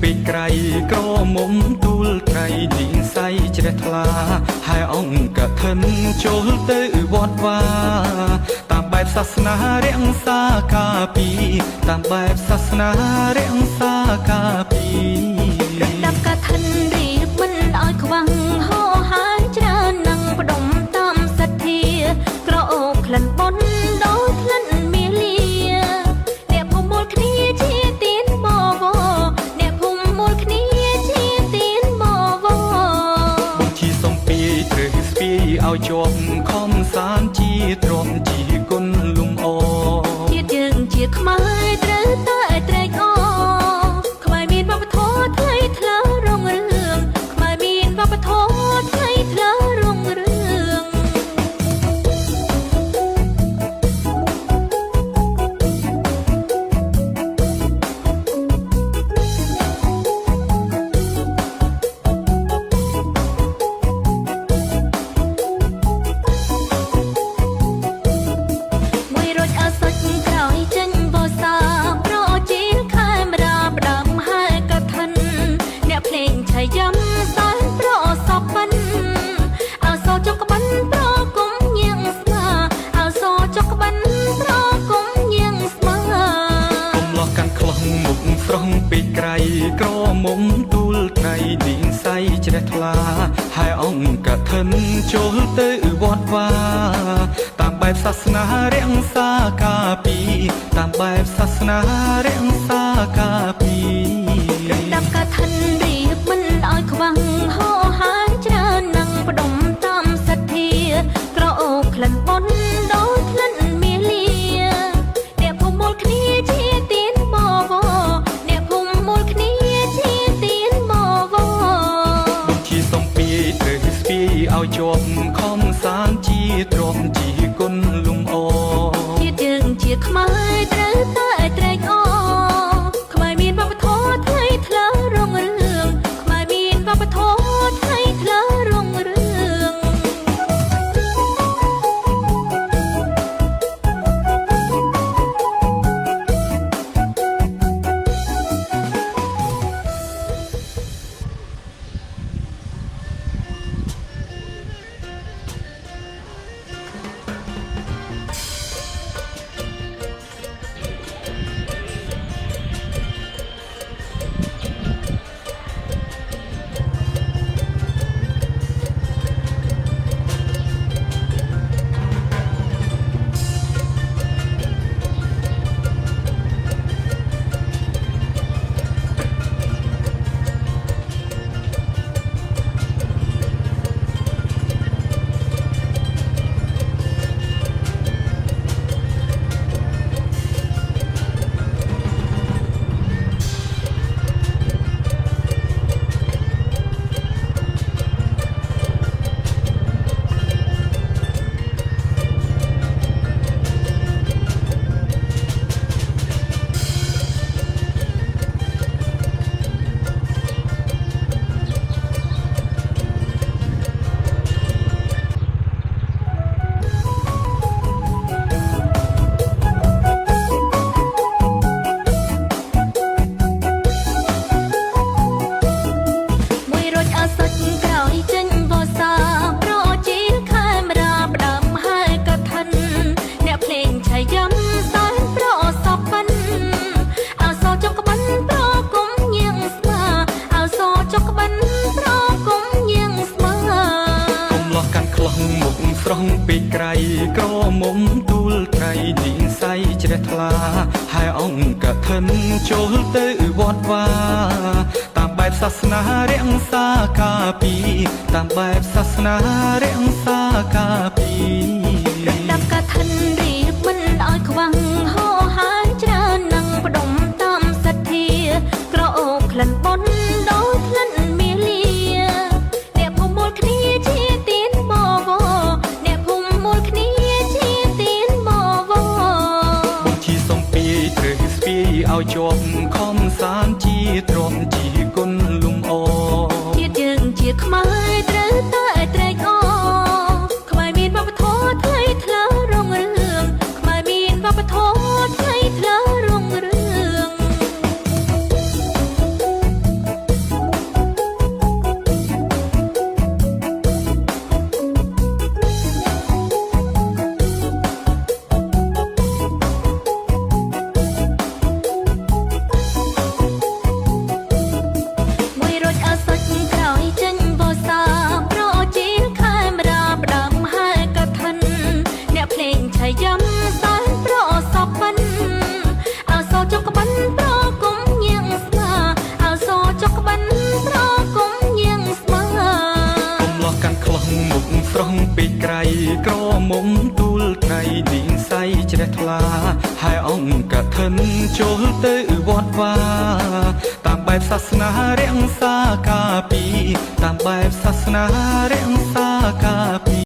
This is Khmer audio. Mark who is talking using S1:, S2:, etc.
S1: ពេកក្រៃក្រមុំទូលត្រីនិស័យជ្រះថ្លាហើយអង្គកឋិនចូលទៅវត្តវាតាមបែបសាសនារក្សាការពីតាមបែបសាសនារក្សាការពី
S2: ដាប់កឋិនរៀបមិនឲ្យខ្វាំងហោហាយច្រើននឹងផ្ដុំតាមសទ្ធាក្រអូបក្លិនបុណ្យដោយក្លិនមាលាអ្នកភូមិមូលគ្នាជាទៀនបវរអ្នកភូមិមូលគ្នាជាទៀនបវរ
S1: បុជាសំពីត្រូវស្ពាយឲ្យជាប់ខំសានជាទ្រាំជាគុណលំអ
S2: ជាតិយើងជាខ្មែរត្រូវតែត្រេកអរខ្មែរមានវប្បធម៌ថ្លៃថ្លារុងរឿងខ្មែរមានវប្បធម៌ថ្លៃថ្លារុងរឿងយ៉ាំសានប្រសពបិនអើសចកបិនប្រគុំញៀងស្មាអើសចកបិនប្រគុំញៀងស្មា
S1: គុំលោះកាន់ខ្លះមុខស្រស់ពេកក្រៃក្រមុំទូលត្រីនិស័យជ្រះថ្លាហើយអង្គកឋិនចូលទៅវត្តវាតាមបែបសាសនារក្សាការពីតាមបែបសាសនារក្សាការពី
S2: ដាប់កឋិនរៀបមិនឲ្យខ្វាំងហោហាយច្រើននឹងផ្ដុំតាមសទ្ធាក្រអូបក្លិនបុណ្យដោយក្លិនមាលាអ្នកភូមិមូលគ្នាជាទៀនបវរអ្នកភូមិមូលគ្នាជាទៀនបវរ
S1: បុជាសំពីត្រូវស្ពាយឲ្យជាប់ខំសានជាទ្រាំជាគុណលំអ
S2: ជាតិយើងជាខ្មែរត្រូវតែត្រេកអរខ្មែរមានវប្បធម៌ថ្លៃថ្លារុងរឿងខ្មែរមានវប្បធម៌ថ្លៃថ្លារុងរឿងយ៉ាំសានប្រសពបិនអើសចកបិនប្រគុំញៀងស្មាអើសចកបិនប្រគុំញៀងស្មា
S1: គុំលោះកាន់ខ្លះមុខស្រស់ពេកក្រៃក្រមុំទូលត្រីនិស័យជ្រះថ្លាហើយអង្គកឋិនចូលទៅវត្តវាតាមបែបសាសនារក្សាការពីតាមបែបសាសនារក្សាការពី
S2: ដាប់កឋិនរៀបមិនឲ្យខ្វាំងហោហាយច្រើននឹងផ្ដុំតាមសទ្ធាក្រអូបក្លិនបុណ្យដោយក្លិនមាលាអ្នកភូមិមូលគ្នាជាទៀនបវរអ្នកភូមិមូលគ្នាជាទៀនបវរ
S1: បុជាសំពីត្រូវស្ពាយឲ្យជាប់ខំសានជាទ្រាំជាគុណលំអ
S2: ជាតិយើងជាខ្មែរត្រូវតែត្រេកអរខ្មែរមានវប្បធម៌ថ្លៃថ្លារុងរឿងខ្មែរមានវប្បធម៌ថ្លៃថ្លារុងរឿង
S1: ក្រមុំទូលថ្ងៃនាងសៃជ្រះថ្លាហើយអង្គកឋិនចូលទៅវត្តវាតាមបែបសាសនារក្សាការពីតាមបែបសាសនារក្សាការពី